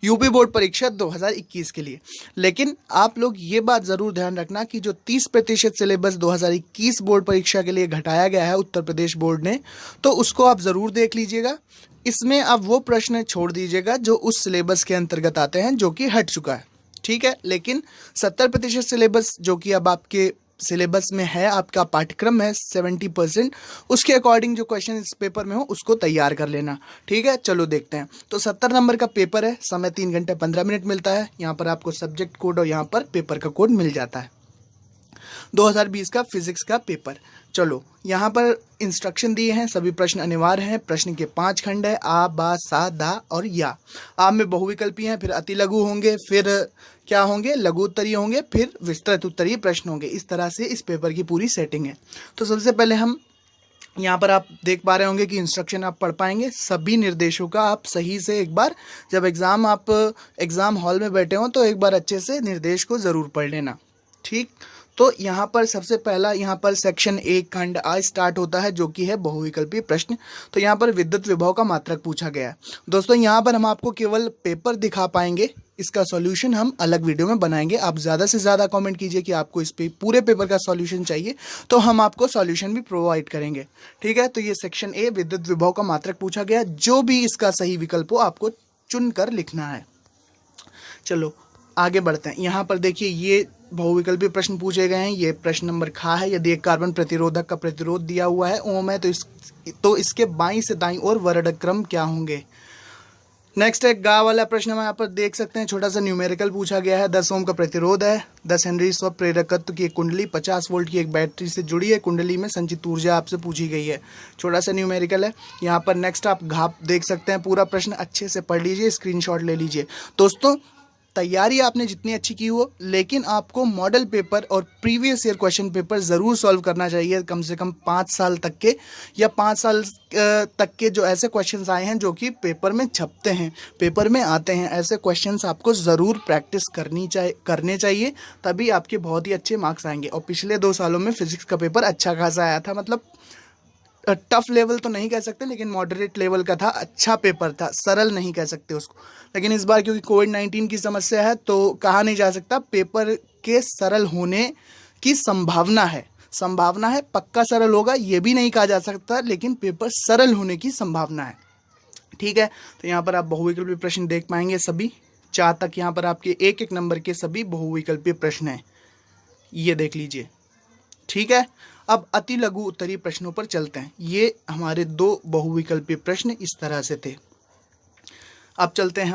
UP board परीक्षा 2021 के लिए। लेकिन आप लोग ये बात ज़रूर ध्यान रखना कि जो 30% सिलेबस 2021 बोर्ड परीक्षा के लिए घटाया गया है उत्तर प्रदेश बोर्ड ने, तो उसको आप ज़रूर देख लीजिएगा। इसमें आप वो प्रश्न छोड़ दीजिएगा जो उस सिलेबस के अंतर्गत आते हैं, जो कि हट चुका है, ठीक है। लेकिन 70% सिलेबस जो कि अब आपके सिलेबस में है, आपका पाठ्यक्रम है 70%, उसके अकॉर्डिंग जो क्वेश्चन इस पेपर में हो उसको तैयार कर लेना, ठीक है। चलो देखते हैं। तो 70 नंबर का पेपर है, समय 3 घंटे 15 मिनट मिलता है। यहाँ पर आपको सब्जेक्ट कोड और यहाँ पर पेपर का कोड मिल जाता है। 2020 का फिजिक्स का पेपर। चलो यहाँ पर इंस्ट्रक्शन दिए हैं, सभी प्रश्न अनिवार्य हैं। प्रश्न के 5 खंड है, आ, बा, सा, दा और या। आ में बहुविकल्पी हैं, फिर अति लघु होंगे, फिर क्या होंगे, लघु उत्तरीय होंगे, फिर विस्तृत उत्तरीय प्रश्न होंगे। इस तरह से इस पेपर की पूरी सेटिंग है। तो सबसे पहले हम यहाँ पर आप देख पा रहे होंगे कि इंस्ट्रक्शन आप पढ़ पाएंगे। सभी निर्देशों का आप सही से एक बार, जब आप एग्ज़ाम हॉल में बैठे हों तो एक बार अच्छे से निर्देश को ज़रूर पढ़ लेना, ठीक। तो यहाँ पर सबसे पहला, यहाँ पर सेक्शन 1 खंड आ स्टार्ट होता है, जो कि है बहुविकल्पीय प्रश्न। तो यहाँ पर विद्युत विभव का मात्रक पूछा गया है। दोस्तों यहाँ पर हम आपको केवल पेपर दिखा पाएंगे, इसका सॉल्यूशन हम अलग वीडियो में बनाएंगे। आप ज़्यादा से ज़्यादा कमेंट कीजिए कि आपको इस पे पूरे पेपर का सॉल्यूशन चाहिए, तो हम आपको सॉल्यूशन भी प्रोवाइड करेंगे, ठीक है। तो ये सेक्शन ए विद्युत विभव का मात्रक पूछा गया, जो भी इसका सही विकल्प हो आपको चुन कर लिखना है। चलो आगे बढ़ते हैं। यहाँ पर देखिए ये बहुविकल्पी प्रश्न पूछे गए हैं। ये प्रश्न नंबर खा है, यदि एक कार्बन प्रतिरोधक का प्रतिरोध दिया हुआ है ओम है, तो इसके बाईं से दाईं ओर वर्णक्रम क्या होंगे। नेक्स्ट है गा वाला प्रश्न हम यहाँ पर देख सकते हैं, छोटा सा न्यूमेरिकल पूछा गया है। 10 ओम का प्रतिरोध है, 10 हेनरी स्व प्रेरकत्व की एक कुंडली 50 वोल्ट की एक बैटरी से जुड़ी है, कुंडली में संचित ऊर्जा आपसे पूछी गई है। छोटा सा न्यूमेरिकल है यहाँ पर। नेक्स्ट आप घाप देख सकते हैं, पूरा प्रश्न अच्छे से पढ़ लीजिए, स्क्रीनशॉट ले लीजिए। दोस्तों तैयारी आपने जितनी अच्छी की हो, लेकिन आपको मॉडल पेपर और प्रीवियस ईयर क्वेश्चन पेपर ज़रूर सॉल्व करना चाहिए, कम से कम 5 साल तक के, या 5 साल तक के जो ऐसे क्वेश्चंस आए हैं जो कि पेपर में छपते हैं, पेपर में आते हैं, ऐसे क्वेश्चंस आपको ज़रूर प्रैक्टिस करने चाहिए, तभी आपके बहुत ही अच्छे मार्क्स आएंगे। और पिछले 2 सालों में फिजिक्स का पेपर अच्छा खासा आया था, मतलब टफ लेवल तो नहीं कह सकते, लेकिन मॉडरेट लेवल का था, अच्छा पेपर था, सरल नहीं कह सकते उसको। लेकिन इस बार क्योंकि कोविड-19 की समस्या है तो कहा नहीं जा सकता, पेपर के सरल होने की संभावना है, पक्का सरल होगा ये भी नहीं कहा जा सकता, लेकिन पेपर सरल होने की संभावना है, ठीक है। तो यहाँ पर आप बहुविकल्पीय प्रश्न देख पाएंगे, सभी 4 तक यहाँ पर आपके 1-1 नंबर के सभी बहुविकल्पीय प्रश्न हैं, ये देख लीजिए, ठीक है। अब अति लघु उत्तरीय प्रश्नों पर चलते हैं। ये हमारे 2 बहुविकल्पीय प्रश्न इस तरह से थे। अब चलते हैं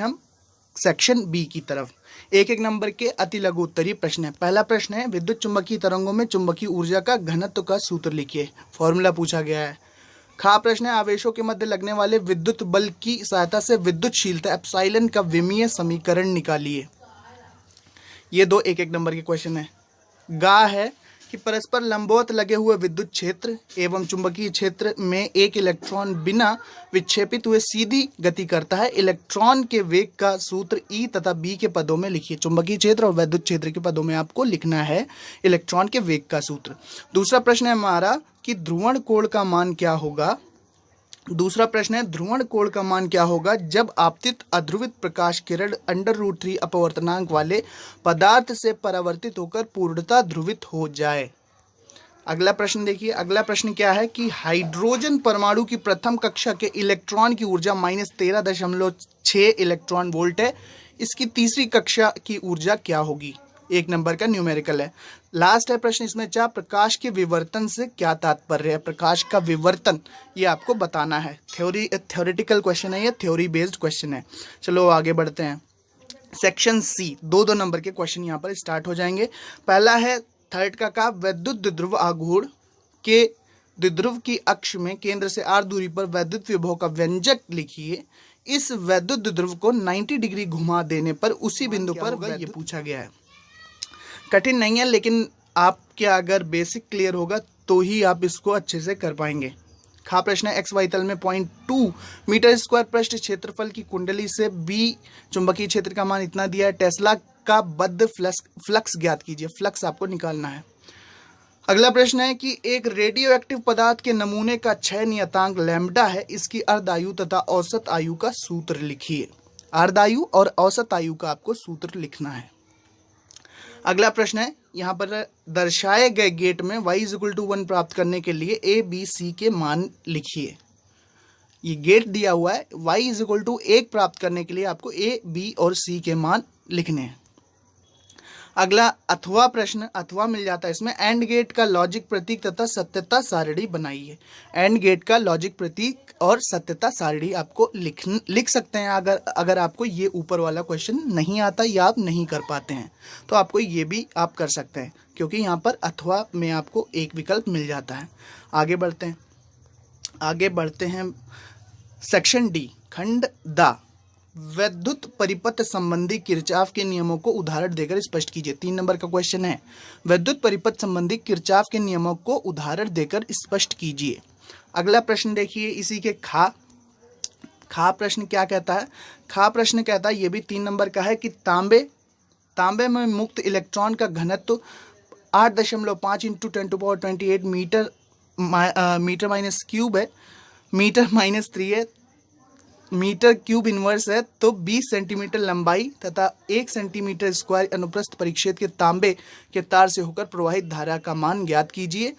हम सेक्शन बी की तरफ। 1-1 नंबर के अति लघु उत्तरीय प्रश्न है। पहला प्रश्न है, विद्युत चुंबकीय तरंगों में चुंबकीय ऊर्जा का घनत्व का सूत्र लिखिए, फॉर्मूला पूछा गया है। खा प्रश्न है, आवेशों के मध्य लगने वाले विद्युत बल की सहायता से विद्युतशीलता एप्सिलॉन का विमीय समीकरण निकालिए। ये 2 1-1 नंबर के क्वेश्चन है। गा है कि परस्पर लंबवत लगे हुए विद्युत क्षेत्र एवं चुंबकीय क्षेत्र में एक इलेक्ट्रॉन बिना विक्षेपित हुए सीधी गति करता है। इलेक्ट्रॉन के वेग का सूत्र ई तथा बी के पदों में लिखिए। चुंबकीय क्षेत्र और विद्युत क्षेत्र के पदों में आपको लिखना है इलेक्ट्रॉन के वेग का सूत्र। दूसरा प्रश्न है हमारा कि ध्रुवण कोण का मान क्या होगा। दूसरा प्रश्न है, ध्रुवण कोण का मान क्या होगा जब आपतित अध्रुवित प्रकाश किरण √3 अपवर्तनांक वाले पदार्थ से परावर्तित होकर पूर्णतः ध्रुवित हो जाए। अगला प्रश्न देखिए, अगला प्रश्न क्या है कि हाइड्रोजन परमाणु की प्रथम कक्षा के इलेक्ट्रॉन की ऊर्जा -13.6 इलेक्ट्रॉन वोल्ट है। इसकी तीसरी कक्षा की ऊर्जा क्या होगी। 1 नंबर का न्यूमेरिकल है। लास्ट है प्रश्न इसमें, क्या प्रकाश के विवर्तन से क्या तात्पर्य है। प्रकाश का विवर्तन ये आपको बताना है। थ्योरेटिकल क्वेश्चन है, ये थ्योरी बेस्ड क्वेश्चन है। चलो आगे बढ़ते हैं। सेक्शन सी 2-2 नंबर के क्वेश्चन यहाँ पर स्टार्ट हो जाएंगे। पहला है थर्ड का वैद्युत द्विध्रुव आघूर्ण के द्विध्रुव की अक्ष में केंद्र से r दूरी पर वैद्युत विभव का व्यंजक लिखिए। इस वैद्युत द्विध्रुव को 90 डिग्री घुमा देने पर उसी बिंदु पर ये पूछा गया है। कठिन नहीं है, लेकिन आपके अगर बेसिक क्लियर होगा तो ही आप इसको अच्छे से कर पाएंगे। खा प्रश्न है, XY तल में 0.2 मीटर स्क्वायर पृष्ठ क्षेत्रफल की कुंडली से B चुंबकीय क्षेत्र का मान इतना दिया है। टेस्ला का बद्ध फ्लक्स ज्ञात कीजिए। फ्लक्स आपको निकालना है। अगला प्रश्न है कि एक रेडियो एक्टिव पदार्थ के नमूने का क्षय नियतांक लैम्ब्डा है, इसकी अर्धायु तथा औसत आयु का सूत्र लिखिए। अर्धायु और औसत आयु का आपको सूत्र लिखना है। अगला प्रश्न है, यहाँ पर दर्शाए गए गेट में y=1 प्राप्त करने के लिए a, b, c के मान लिखिए। ये गेट दिया हुआ है, y=1 प्राप्त करने के लिए आपको a, b और c के मान लिखने हैं। अगला अथवा प्रश्न, अथवा मिल जाता है इसमें। एंड गेट का लॉजिक प्रतीक तथा सत्यता सारणी बनाइए। एंड गेट का लॉजिक प्रतीक और सत्यता सारणी आपको लिख सकते हैं। अगर आपको ये ऊपर वाला क्वेश्चन नहीं आता या आप नहीं कर पाते हैं तो आपको ये भी आप कर सकते हैं, क्योंकि यहाँ पर अथवा में आपको एक विकल्प मिल जाता है। आगे बढ़ते हैं सेक्शन डी, खंड द। विद्युत परिपथ संबंधी किरचॉफ के नियमों को उदाहरण देकर स्पष्ट कीजिए। 3 नंबर का क्वेश्चन है, विद्युत परिपथ संबंधी किरचॉफ के नियमों को उदाहरण देकर स्पष्ट कीजिए। अगला प्रश्न देखिए इसी के खा प्रश्न क्या कहता है। खा प्रश्न कहता है, ये भी 3 नंबर का है, कि तांबे में मुक्त इलेक्ट्रॉन का घनत्व 8.5 × 10⁻28 मीटर माइनस क्यूब है, मीटर माइनस 3 है, मीटर क्यूब इनवर्स है, तो 20 सेंटीमीटर लंबाई तथा 1 सेंटीमीटर स्क्वायर अनुप्रस्थ परिक्षेत्र के तांबे के तार से होकर प्रवाहित धारा का मान ज्ञात कीजिए।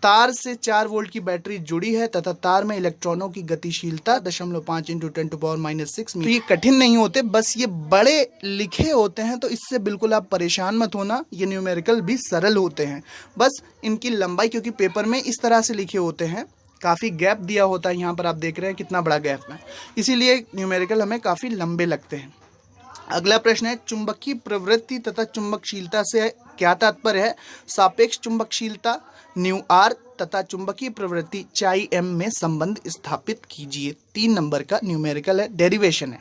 तार से 4 वोल्ट की बैटरी जुड़ी है तथा तार में इलेक्ट्रॉनों की गतिशीलता 0.5 × 10⁻⁻6 मीटर। ये कठिन नहीं होते, बस ये बड़े लिखे होते हैं, तो इससे बिल्कुल आप परेशान मत होना। ये न्यूमेरिकल भी सरल होते हैं, बस इनकी लंबाई, क्योंकि पेपर में इस तरह से लिखे होते हैं, काफ़ी गैप दिया होता है। यहाँ पर आप देख रहे हैं कितना बड़ा गैप है, इसीलिए न्यूमेरिकल हमें काफ़ी लंबे लगते हैं। अगला प्रश्न है, चुंबकीय प्रवृत्ति तथा चुंबकशीलता से क्या तात्पर्य है। सापेक्ष चुंबकशीलता µr तथा चुंबकीय प्रवृत्ति chi m में संबंध स्थापित कीजिए। 3 नंबर का न्यूमेरिकल है, डेरिवेशन है,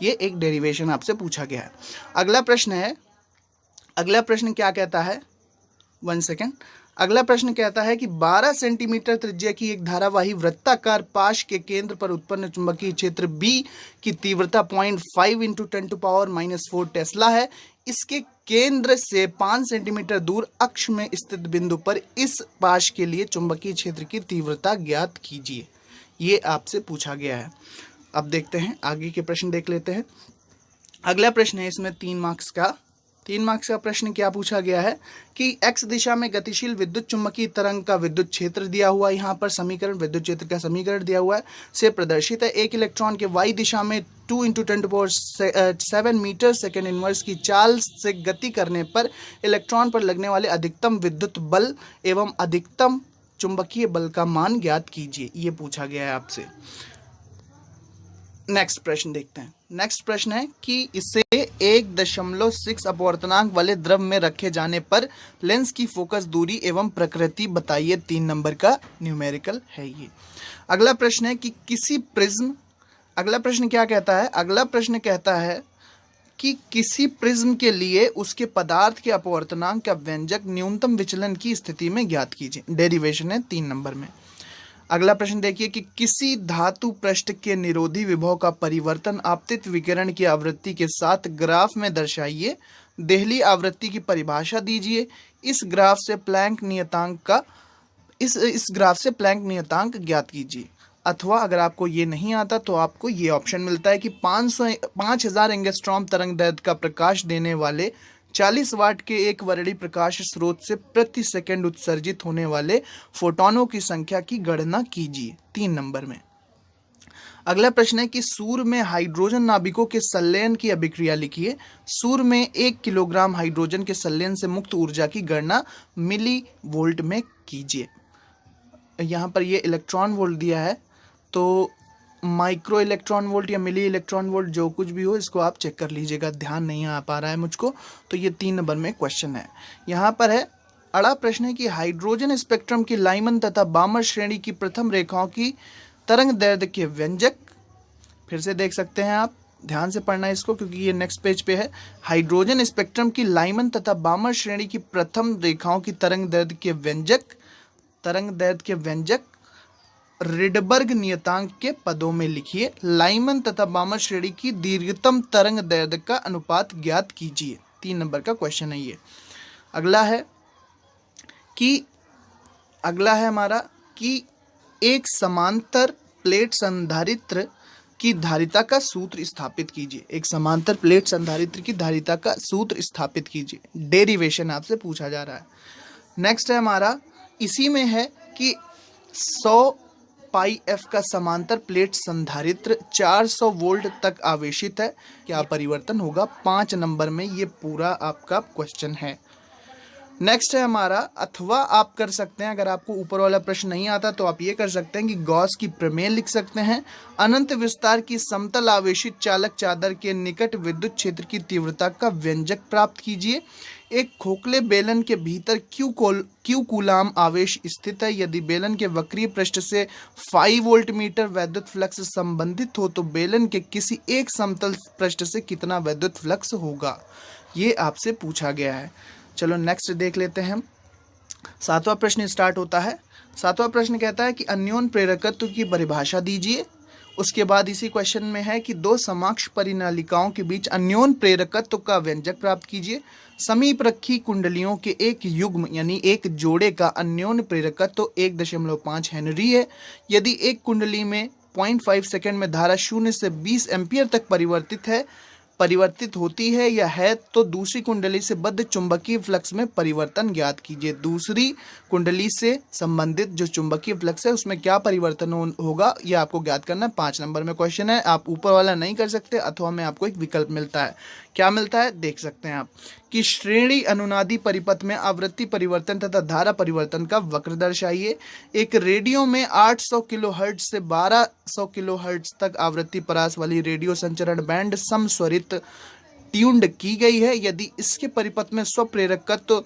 ये एक डेरिवेशन आपसे पूछा गया है। अगला प्रश्न क्या कहता है, 1 सेकेंड। अगला प्रश्न कहता है कि 12 सेंटीमीटर त्रिज्या की एक धारावाही वृत्ताकार पाश के केंद्र पर उत्पन्न चुंबकीय क्षेत्र B की तीव्रता 0.5 × 10⁻⁻4 टेस्ला है। इसके केंद्र से 5 सेंटीमीटर दूर अक्ष में स्थित बिंदु पर इस पाश के लिए चुंबकीय क्षेत्र की तीव्रता ज्ञात कीजिए। ये आपसे पूछा गया है। अब देखते हैं आगे के प्रश्न, देख लेते हैं। अगला प्रश्न है, इसमें 3 मार्क्स का प्रश्न क्या पूछा गया है कि x दिशा में गतिशील विद्युत चुम्बकीय तरंग का विद्युत क्षेत्र दिया हुआ है, यहाँ पर समीकरण, विद्युत क्षेत्र का समीकरण दिया हुआ है, से प्रदर्शित है। एक इलेक्ट्रॉन के y दिशा में 2 × 10⁻7 मीटर सेकेंड इनवर्स की चाल से गति करने पर इलेक्ट्रॉन पर लगने वाले अधिकतम विद्युत बल एवं अधिकतम चुंबकीय बल का मान ज्ञात कीजिए। ये पूछा गया है आपसे। नेक्स्ट प्रश्न देखते हैं। नेक्स्ट प्रश्न है कि इसे 1.6 अपवर्तनांक वाले द्रव में रखे जाने पर लेंस की फोकस दूरी एवं प्रकृति बताइए। 3 नंबर का न्यूमेरिकल है ये। अगला प्रश्न है कि अगला प्रश्न क्या कहता है। अगला प्रश्न कहता है कि किसी प्रिज्म के लिए उसके पदार्थ के अपवर्तनांक का व्यंजक न्यूनतम विचलन की स्थिति में ज्ञात कीजिए। डेरिवेशन है 3 नंबर में। अगला प्रश्न देखिए कि किसी धातु पृष्ठ के निरोधी विभव का परिवर्तन आपतित विकिरण की आवृत्ति के साथ ग्राफ में दर्शाइए। देहली आवृत्ति की परिभाषा दीजिए। इस ग्राफ से प्लैंक नियतांक ज्ञात कीजिए। अथवा अगर आपको ये नहीं आता तो आपको ये ऑप्शन मिलता है कि 5000 एंगस्ट्रॉम तरंग दैर्ध्य का प्रकाश देने वाले 40 वाट के एक वर्णी प्रकाश स्रोत से प्रति सेकंड उत्सर्जित होने वाले फोटोनों की संख्या की गणना कीजिए। 3 नंबर में। अगला प्रश्न है कि सूर्य में हाइड्रोजन नाभिकों के संलयन की अभिक्रिया लिखिए। सूर्य में 1 किलोग्राम हाइड्रोजन के संलयन से मुक्त ऊर्जा की गणना मिली वोल्ट में कीजिए। यहाँ पर ये इलेक्ट्रॉन वोल्ट दिया है, तो माइक्रो इलेक्ट्रॉन वोल्ट या मिली इलेक्ट्रॉन वोल्ट जो कुछ भी हो इसको आप चेक कर लीजिएगा, ध्यान नहीं आ पा रहा है मुझको। तो ये 3 नंबर में क्वेश्चन है। यहाँ पर है अड़ा प्रश्न है कि हाइड्रोजन स्पेक्ट्रम की लाइमन तथा बामर श्रेणी की प्रथम रेखाओं की तरंग दैर्ध्य के व्यंजक। फिर से देख सकते हैं आप, ध्यान से पढ़ना है इसको क्योंकि ये नेक्स्ट पेज पे है। हाइड्रोजन स्पेक्ट्रम की लाइमन तथा बामर श्रेणी की प्रथम रेखाओं की तरंग दैर्ध्य के व्यंजक रिडबर्ग नियतांक के पदों में लिखिए। लाइमन तथा बामर श्रेणी की दीर्घतम तरंग दैर्ध्य का अनुपात ज्ञात कीजिए। 3 नंबर का क्वेश्चन है ये। अगला है हमारा कि एक समांतर प्लेट संधारित्र की धारिता का सूत्र स्थापित कीजिए। एक समांतर प्लेट संधारित्र की धारिता का सूत्र स्थापित कीजिए। डेरिवेशन आपसे पूछा जा रहा है। नेक्स्ट है हमारा, इसी में है कि 100 पाई एफ का समांतर प्लेट संधारित्र 400 वोल्ट तक आवेशित है, क्या परिवर्तन होगा? 5 नंबर में ये पूरा आपका क्वेश्चन है। नेक्स्ट है हमारा, अथवा आप कर सकते हैं, अगर आपको ऊपर वाला प्रश्न नहीं आता तो आप ये कर सकते हैं कि गॉस की प्रमेय लिख सकते हैं। अनंत विस्तार की समतल आवेशित चालक चादर के निकट विद्युत क्षेत्र की तीव्रता का व्यंजक प्राप्त कीजिए। एक खोखले बेलन के भीतर क्यू कूलाम आवेश स्थित है। यदि बेलन के वक्रीय पृष्ठ से 5 वोल्ट मीटर वैद्युत फ्लक्स संबंधित हो तो बेलन के किसी एक समतल पृष्ठ से कितना वैद्युत फ्लक्स होगा? ये आपसे पूछा गया है। चलो नेक्स्ट देख लेते हैं हम। 7वां प्रश्न स्टार्ट होता है। 7वां प्रश्न कहता है कि अन्योन्य प्रेरकत्व की परिभाषा दीजिए। उसके बाद इसी क्वेश्चन में है कि 2 समकक्ष परिनालिकाओं के बीच अन्योन्य प्रेरकत्व का व्यंजक प्राप्त कीजिए। समीपरखी कुंडलियों के एक युग्म यानी एक जोड़े का अन्योन्य प्रेरकत्व 1.5 हेनरी है। यदि एक कुंडली में 0.5 सेकंड में धारा 0 से 20 एम्पियर तक परिवर्तित होती है या है तो दूसरी कुंडली से बद्ध चुंबकीय फ्लक्स में परिवर्तन ज्ञात कीजिए। दूसरी कुंडली से संबंधित जो चुंबकीय फ्लक्स है उसमें क्या परिवर्तन होगा, ये आपको ज्ञात करना है। 5 नंबर में क्वेश्चन है। आप ऊपर वाला नहीं कर सकते, अथवा में आपको एक विकल्प मिलता है। क्या मिलता है देख सकते हैं आप, कि श्रेणी अनुनादी परिपथ में आवृत्ति परिवर्तन तथा धारा परिवर्तन का वक्र दर्शाइए। एक रेडियो में 800 किलोहर्ट्ज से 1200 किलोहर्ट्ज तक आवृत्ति परास वाली रेडियो संचरण बैंड समस्वरित ट्यून्ड की गई है। यदि इसके परिपथ में स्वप्रेरकत्व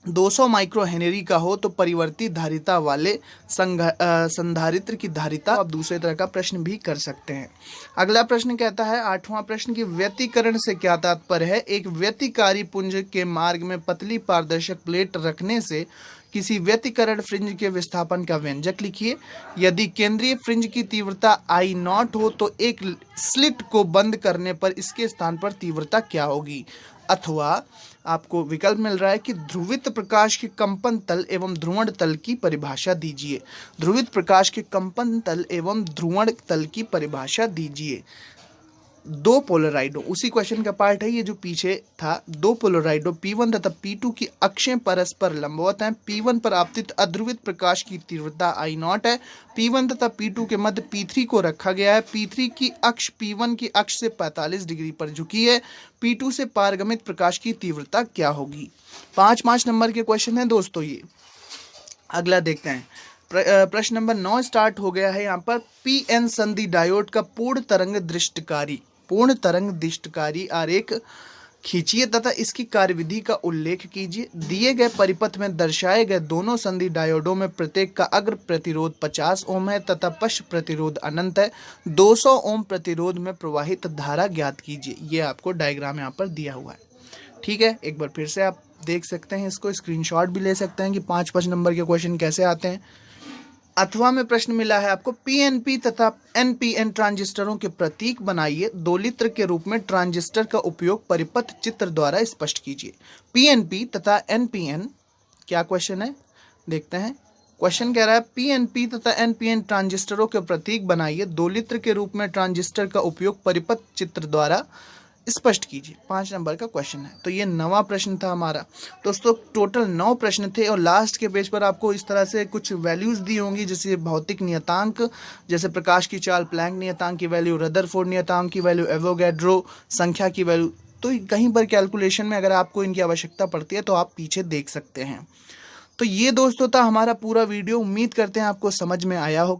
200 माइक्रो हेनरी का हो तो परिवर्ती धारिता वाले संधारित्र की धारिता। आप दूसरे तरह का प्रश्न भी कर सकते हैं। अगला प्रश्न कहता है 8वां प्रश्न की व्यतिकरण से क्या तात्पर्य है? एक व्यतिकारी पुंज के मार्ग में पतली पारदर्शक प्लेट रखने से किसी व्यतिकरण फ्रिंज के विस्थापन का व्यंजक लिखिए। यदि केंद्रीय फ्रिंज की तीव्रता I0 हो तो एक स्लिट को बंद करने पर इसके स्थान पर तीव्रता क्या होगी? अथवा आपको विकल्प मिल रहा है कि ध्रुवित प्रकाश के कंपन तल एवं ध्रुवण तल की परिभाषा दीजिए। ध्रुवित प्रकाश के कंपन तल एवं ध्रुवण तल की परिभाषा दीजिए। 2 पोलराइडों, उसी क्वेश्चन का पार्ट है ये जो पीछे था। 2 पोलराइडों P1 तथा P2 की अक्षें परस्पर लंबवत हैं। P1 पर आपतित अध्रुवित प्रकाश की तीव्रता I0 है। P1 तथा P2 के मध्य P3 को रखा गया है। P3 की अक्ष P1 की अक्ष से 45 डिग्री पर झुकी है। P2 से पारगमित प्रकाश की तीव्रता क्या होगी? 5 नंबर के क्वेश्चन है दोस्तों ये। अगला देखते हैं। प्रश्न नंबर 9 स्टार्ट हो गया है यहाँ पर। PN संधि डायोड का पूर्ण तरंग दृष्टकारी आरेख खींचिए तथा इसकी कार्यविधि का उल्लेख कीजिए। दिए गए परिपथ में दर्शाए गए दोनों संधि डायोडों में प्रत्येक का अग्र प्रतिरोध 50 ओम है तथा पश्च प्रतिरोध अनंत है। 200 ओम प्रतिरोध में प्रवाहित धारा ज्ञात कीजिए। ये आपको डायग्राम यहाँ पर दिया हुआ है। ठीक है, एक बार फिर से आप देख सकते हैं, इसको स्क्रीनशॉट भी ले सकते हैं कि 5 नंबर के क्वेश्चन कैसे आते हैं। अथवा में प्रश्न मिला है आपको, PNP तथा NPN ट्रांजिस्टरों के प्रतीक बनाइए। 2 लित्र के रूप में ट्रांजिस्टर का उपयोग परिपथ चित्र द्वारा स्पष्ट कीजिए। PNP तथा NPN क्या क्वेश्चन है देखते हैं। क्वेश्चन कह रहा है PNP तथा NPN ट्रांजिस्टरों के प्रतीक बनाइए। 2 लित्र के रूप में ट्रांजिस्टर का उपयोग परिपथ चित्र द्वारा स्पष्ट कीजिए। 5 नंबर का क्वेश्चन है। तो ये 9वां प्रश्न था हमारा। दोस्तों टोटल 9 प्रश्न थे और लास्ट के पेज पर आपको इस तरह से कुछ वैल्यूज दी होंगी, जैसे भौतिक नियतांक, जैसे प्रकाश की चाल, प्लैंक नियतांक की वैल्यू, रदरफोर्ड नियतांक की वैल्यू, एवोगैड्रो संख्या की वैल्यू। तो कहीं पर कैलकुलेशन में अगर आपको इनकी आवश्यकता पड़ती है तो आप पीछे देख सकते हैं। तो ये दोस्तों था हमारा पूरा वीडियो। उम्मीद करते हैं आपको समझ में आया हो।